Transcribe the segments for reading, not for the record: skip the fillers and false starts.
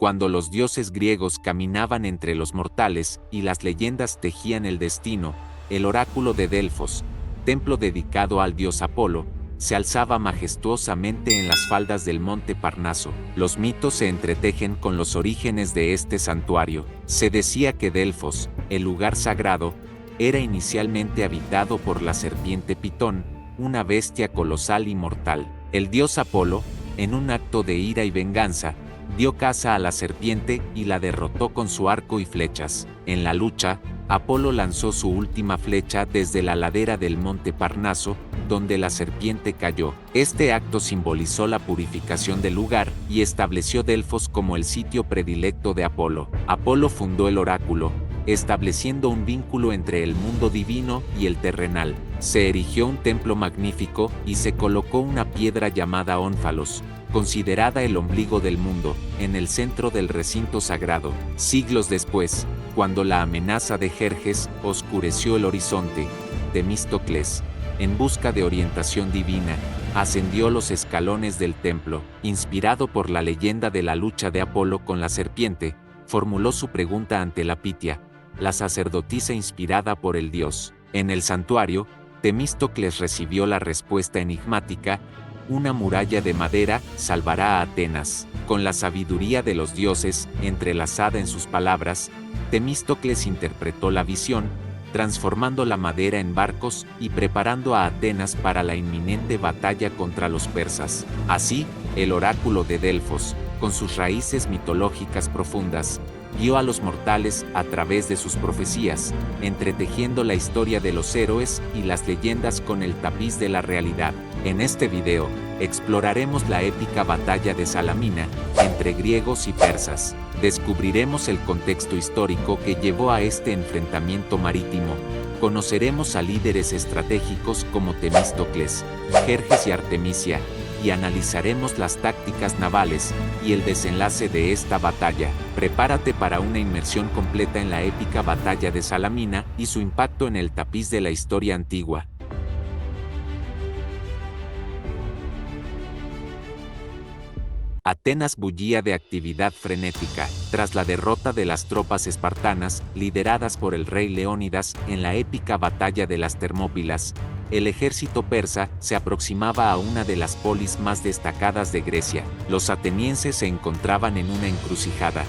Cuando los dioses griegos caminaban entre los mortales y las leyendas tejían el destino, el oráculo de Delfos, templo dedicado al dios Apolo, se alzaba majestuosamente en las faldas del monte Parnaso. Los mitos se entretejen con los orígenes de este santuario. Se decía que Delfos, el lugar sagrado, era inicialmente habitado por la serpiente Pitón, una bestia colosal y mortal. El dios Apolo, en un acto de ira y venganza, dio caza a la serpiente y la derrotó con su arco y flechas. En la lucha, Apolo lanzó su última flecha desde la ladera del monte Parnaso, donde la serpiente cayó. Este acto simbolizó la purificación del lugar y estableció Delfos como el sitio predilecto de Apolo. Apolo fundó el oráculo, estableciendo un vínculo entre el mundo divino y el terrenal. Se erigió un templo magnífico y se colocó una piedra llamada Ónfalos, considerada el ombligo del mundo, en el centro del recinto sagrado. Siglos después, cuando la amenaza de Jerjes oscureció el horizonte, Temístocles, en busca de orientación divina, ascendió los escalones del templo. Inspirado por la leyenda de la lucha de Apolo con la serpiente, formuló su pregunta ante la Pitia, la sacerdotisa inspirada por el dios. En el santuario, Temístocles recibió la respuesta enigmática: una muralla de madera salvará a Atenas. Con la sabiduría de los dioses entrelazada en sus palabras, Temístocles interpretó la visión, transformando la madera en barcos y preparando a Atenas para la inminente batalla contra los persas. Así, el oráculo de Delfos, con sus raíces mitológicas profundas, guió a los mortales a través de sus profecías, entretejiendo la historia de los héroes y las leyendas con el tapiz de la realidad. En este video, exploraremos la épica batalla de Salamina, entre griegos y persas. Descubriremos el contexto histórico que llevó a este enfrentamiento marítimo. Conoceremos a líderes estratégicos como Temístocles, Jerjes y Artemisia, y analizaremos las tácticas navales y el desenlace de esta batalla. Prepárate para una inmersión completa en la épica batalla de Salamina y su impacto en el tapiz de la historia antigua. Atenas bullía de actividad frenética. Tras la derrota de las tropas espartanas, lideradas por el rey Leónidas en la épica batalla de las Termópilas, el ejército persa se aproximaba a una de las polis más destacadas de Grecia. Los atenienses se encontraban en una encrucijada,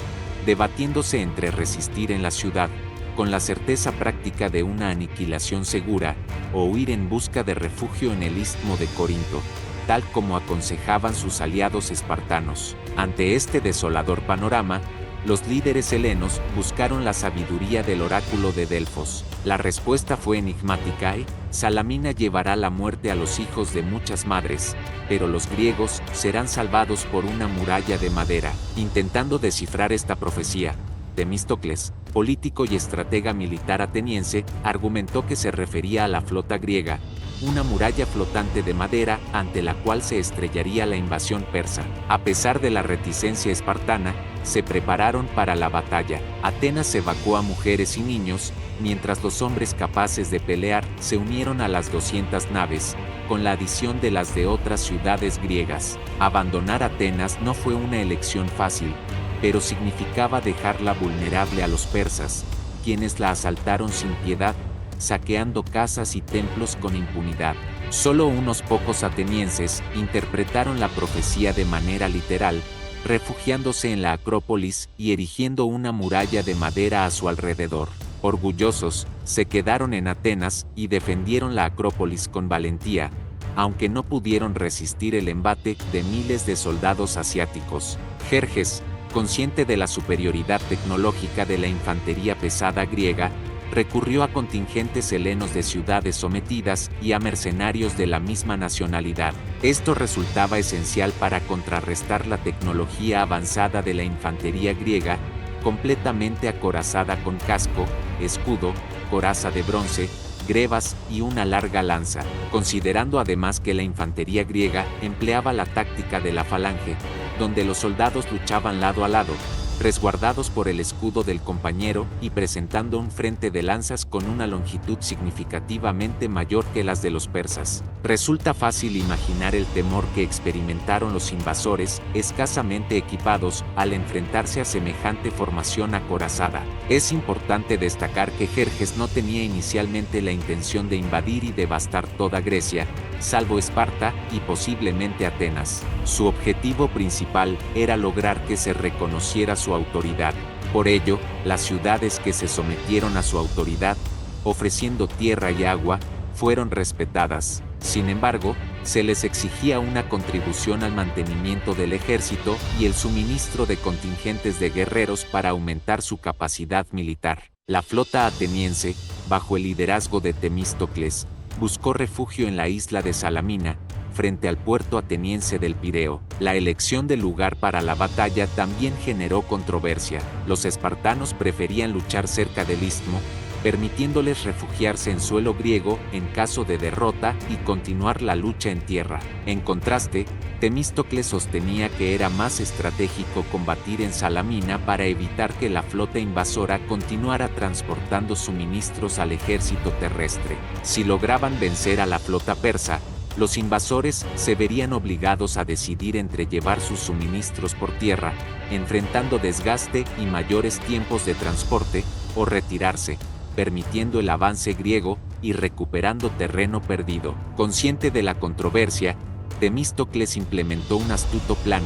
debatiéndose entre resistir en la ciudad, con la certeza práctica de una aniquilación segura, o huir en busca de refugio en el istmo de Corinto, tal como aconsejaban sus aliados espartanos. Ante este desolador panorama, los líderes helenos buscaron la sabiduría del oráculo de Delfos. La respuesta fue enigmática: Salamina llevará la muerte a los hijos de muchas madres, pero los griegos serán salvados por una muralla de madera. Intentando descifrar esta profecía, Temístocles, político y estratega militar ateniense, argumentó que se refería a la flota griega, una muralla flotante de madera ante la cual se estrellaría la invasión persa. A pesar de la reticencia espartana, se prepararon para la batalla. Atenas evacuó a mujeres y niños, mientras los hombres capaces de pelear se unieron a las 200 naves, con la adición de las de otras ciudades griegas. Abandonar Atenas no fue una elección fácil, pero significaba dejarla vulnerable a los persas, quienes la asaltaron sin piedad, saqueando casas y templos con impunidad. Solo unos pocos atenienses interpretaron la profecía de manera literal, refugiándose en la Acrópolis y erigiendo una muralla de madera a su alrededor. Orgullosos, se quedaron en Atenas y defendieron la Acrópolis con valentía, aunque no pudieron resistir el embate de miles de soldados asiáticos. Jerjes, consciente de la superioridad tecnológica de la infantería pesada griega, recurrió a contingentes helenos de ciudades sometidas y a mercenarios de la misma nacionalidad. Esto resultaba esencial para contrarrestar la tecnología avanzada de la infantería griega, completamente acorazada con casco, escudo, coraza de bronce, grebas y una larga lanza. Considerando además que la infantería griega empleaba la táctica de la falange, donde los soldados luchaban lado a lado, resguardados por el escudo del compañero y presentando un frente de lanzas con una longitud significativamente mayor que las de los persas. Resulta fácil imaginar el temor que experimentaron los invasores, escasamente equipados, al enfrentarse a semejante formación acorazada. Es importante destacar que Jerjes no tenía inicialmente la intención de invadir y devastar toda Grecia, salvo Esparta y posiblemente Atenas. Su objetivo principal era lograr que se reconociera su autoridad. Por ello, las ciudades que se sometieron a su autoridad, ofreciendo tierra y agua, fueron respetadas. Sin embargo, se les exigía una contribución al mantenimiento del ejército y el suministro de contingentes de guerreros para aumentar su capacidad militar. La flota ateniense, bajo el liderazgo de Temístocles, buscó refugio en la isla de Salamina, frente al puerto ateniense del Pireo. La elección del lugar para la batalla también generó controversia. Los espartanos preferían luchar cerca del istmo, permitiéndoles refugiarse en suelo griego en caso de derrota y continuar la lucha en tierra. En contraste, Temístocles sostenía que era más estratégico combatir en Salamina para evitar que la flota invasora continuara transportando suministros al ejército terrestre. Si lograban vencer a la flota persa, los invasores se verían obligados a decidir entre llevar sus suministros por tierra, enfrentando desgaste y mayores tiempos de transporte, o retirarse, permitiendo el avance griego y recuperando terreno perdido. Consciente de la controversia, Temístocles implementó un astuto plan.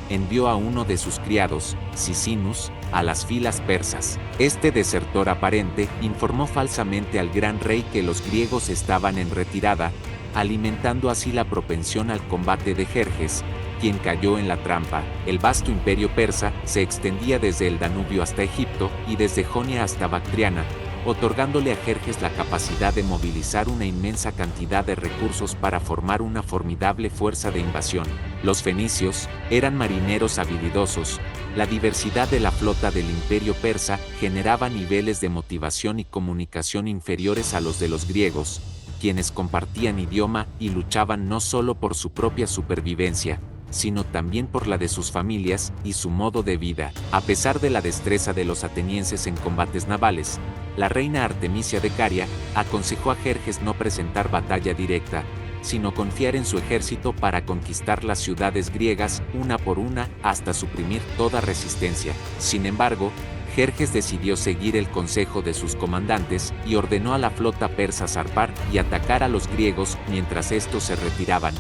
Envió a uno de sus criados, Sisinus, a las filas persas. Este desertor aparente informó falsamente al gran rey que los griegos estaban en retirada, alimentando así la propensión al combate de Jerjes, quien cayó en la trampa. El vasto imperio persa se extendía desde el Danubio hasta Egipto y desde Jonia hasta Bactriana, otorgándole a Jerjes la capacidad de movilizar una inmensa cantidad de recursos para formar una formidable fuerza de invasión. Los fenicios eran marineros habilidosos. La diversidad de la flota del imperio persa generaba niveles de motivación y comunicación inferiores a los de los griegos, quienes compartían idioma y luchaban no solo por su propia supervivencia, sino también por la de sus familias y su modo de vida. A pesar de la destreza de los atenienses en combates navales, la reina Artemisia de Caria aconsejó a Jerjes no presentar batalla directa, sino confiar en su ejército para conquistar las ciudades griegas una por una hasta suprimir toda resistencia. Sin embargo, Jerjes decidió seguir el consejo de sus comandantes y ordenó a la flota persa zarpar y atacar a los griegos mientras estos se retiraban,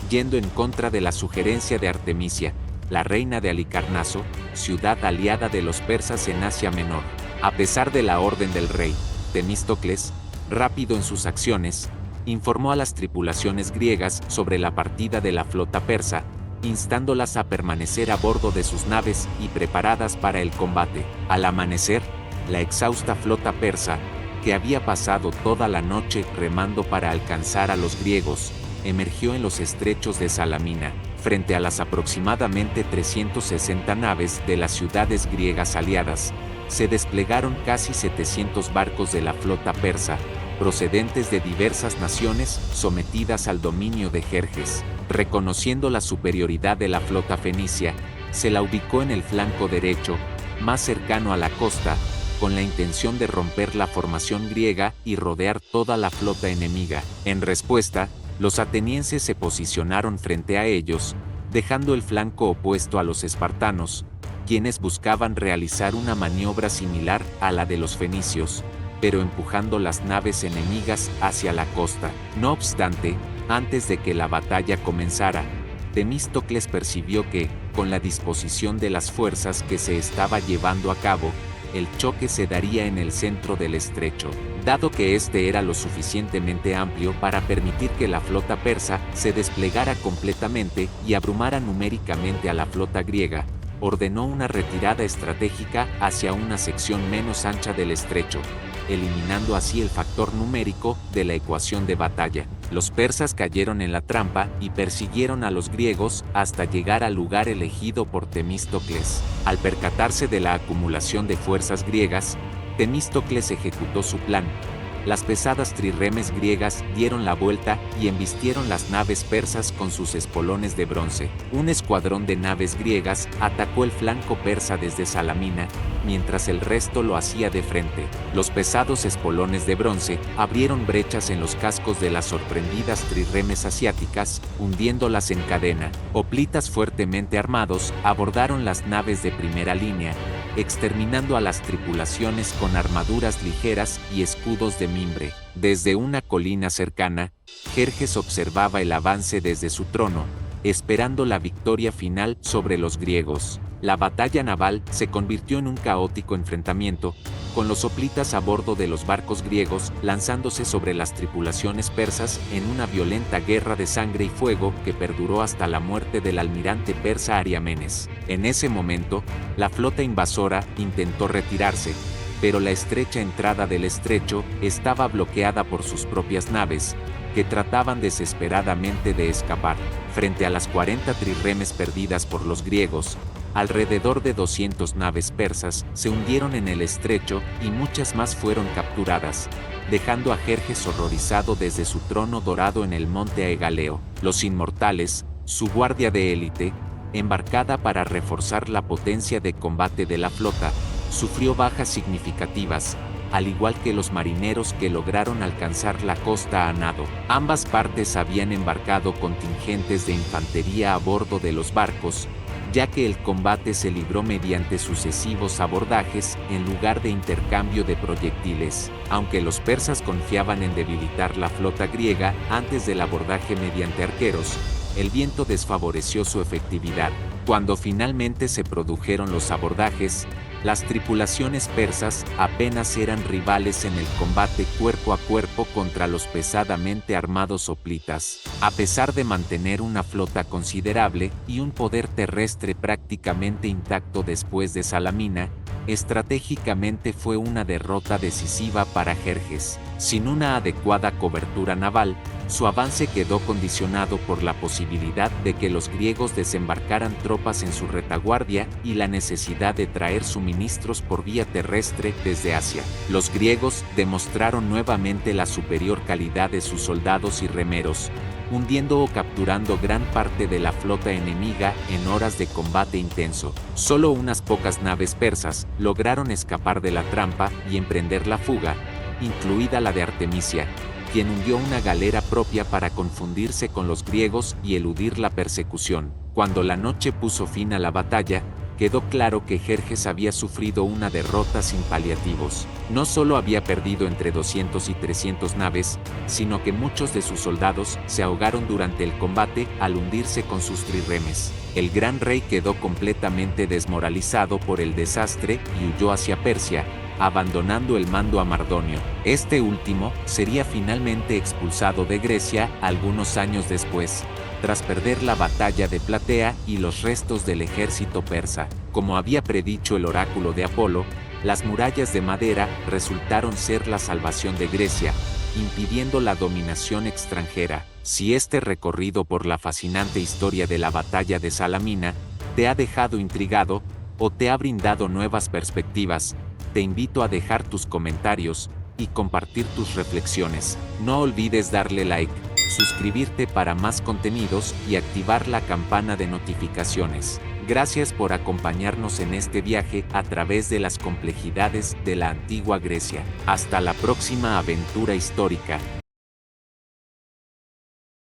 yendo en contra de la sugerencia de Artemisia, la reina de Halicarnaso, ciudad aliada de los persas en Asia Menor. A pesar de la orden del rey, Temístocles, rápido en sus acciones, informó a las tripulaciones griegas sobre la partida de la flota persa, instándolas a permanecer a bordo de sus naves y preparadas para el combate. Al amanecer, la exhausta flota persa, que había pasado toda la noche remando para alcanzar a los griegos, emergió en los estrechos de Salamina, frente a las aproximadamente 360 naves de las ciudades griegas aliadas. Se desplegaron casi 700 barcos de la flota persa, procedentes de diversas naciones sometidas al dominio de Jerjes. Reconociendo la superioridad de la flota fenicia, se la ubicó en el flanco derecho, más cercano a la costa, con la intención de romper la formación griega y rodear toda la flota enemiga. En respuesta, los atenienses se posicionaron frente a ellos, dejando el flanco opuesto a los espartanos, quienes buscaban realizar una maniobra similar a la de los fenicios, pero empujando las naves enemigas hacia la costa. No obstante, antes de que la batalla comenzara, Temístocles percibió que, con la disposición de las fuerzas que se estaba llevando a cabo, el choque se daría en el centro del estrecho. Dado que este era lo suficientemente amplio para permitir que la flota persa se desplegara completamente y abrumara numéricamente a la flota griega, ordenó una retirada estratégica hacia una sección menos ancha del estrecho, eliminando así el factor numérico de la ecuación de batalla. Los persas cayeron en la trampa y persiguieron a los griegos hasta llegar al lugar elegido por Temístocles. Al percatarse de la acumulación de fuerzas griegas, Temístocles ejecutó su plan, las pesadas trirremes griegas dieron la vuelta y embistieron las naves persas con sus espolones de bronce. Un escuadrón de naves griegas atacó el flanco persa desde Salamina, mientras el resto lo hacía de frente. Los pesados espolones de bronce abrieron brechas en los cascos de las sorprendidas trirremes asiáticas, hundiéndolas en cadena. Hoplitas fuertemente armados abordaron las naves de primera línea, exterminando a las tripulaciones con armaduras ligeras y escudos de mimbre. Desde una colina cercana, Jerjes observaba el avance desde su trono, esperando la victoria final sobre los griegos. La batalla naval se convirtió en un caótico enfrentamiento, con los hoplitas a bordo de los barcos griegos lanzándose sobre las tripulaciones persas en una violenta guerra de sangre y fuego que perduró hasta la muerte del almirante persa Ariamenes. En ese momento, la flota invasora intentó retirarse, pero la estrecha entrada del estrecho estaba bloqueada por sus propias naves, que trataban desesperadamente de escapar. Frente a las 40 trirremes perdidas por los griegos, alrededor de 200 naves persas se hundieron en el estrecho y muchas más fueron capturadas, dejando a Jerjes horrorizado desde su trono dorado en el monte Egaleo. Los inmortales, su guardia de élite, embarcada para reforzar la potencia de combate de la flota, sufrió bajas significativas, al igual que los marineros que lograron alcanzar la costa a nado. Ambas partes habían embarcado contingentes de infantería a bordo de los barcos, ya que el combate se libró mediante sucesivos abordajes en lugar de intercambio de proyectiles. Aunque los persas confiaban en debilitar la flota griega antes del abordaje mediante arqueros, el viento desfavoreció su efectividad. Cuando finalmente se produjeron los abordajes, las tripulaciones persas apenas eran rivales en el combate cuerpo a cuerpo contra los pesadamente armados hoplitas. A pesar de mantener una flota considerable y un poder terrestre prácticamente intacto después de Salamina, estratégicamente fue una derrota decisiva para Jerjes. Sin una adecuada cobertura naval, su avance quedó condicionado por la posibilidad de que los griegos desembarcaran tropas en su retaguardia y la necesidad de traer suministros por vía terrestre desde Asia. Los griegos demostraron nuevamente la superior calidad de sus soldados y remeros, hundiendo o capturando gran parte de la flota enemiga en horas de combate intenso. Solo unas pocas naves persas lograron escapar de la trampa y emprender la fuga, incluida la de Artemisia, quien hundió una galera propia para confundirse con los griegos y eludir la persecución. Cuando la noche puso fin a la batalla, quedó claro que Jerjes había sufrido una derrota sin paliativos. No solo había perdido entre 200 y 300 naves, sino que muchos de sus soldados se ahogaron durante el combate al hundirse con sus trirremes. El gran rey quedó completamente desmoralizado por el desastre y huyó hacia Persia, abandonando el mando a Mardonio. Este último sería finalmente expulsado de Grecia algunos años después, tras perder la batalla de Platea y los restos del ejército persa. Como había predicho el oráculo de Apolo, las murallas de madera resultaron ser la salvación de Grecia, impidiendo la dominación extranjera. Si este recorrido por la fascinante historia de la batalla de Salamina te ha dejado intrigado o te ha brindado nuevas perspectivas, te invito a dejar tus comentarios y compartir tus reflexiones. No olvides darle like, suscribirte para más contenidos y activar la campana de notificaciones. Gracias por acompañarnos en este viaje a través de las complejidades de la antigua Grecia. Hasta la próxima aventura histórica.